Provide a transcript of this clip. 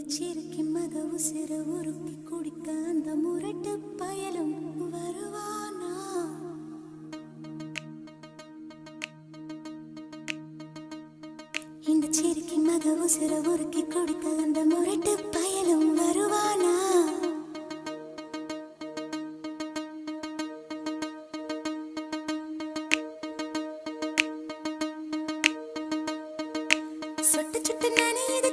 சிரிக்கும் மத உசிர உருக்கி குடிக்க அந்த முரட்டு பயலும் வருவானா? இந்த சிரிக்கும் மத உசிர உருக்கி குடிக்க அந்த முரட்டு பயலும் வருவானா? சொட்டு சுட்டு நனையுது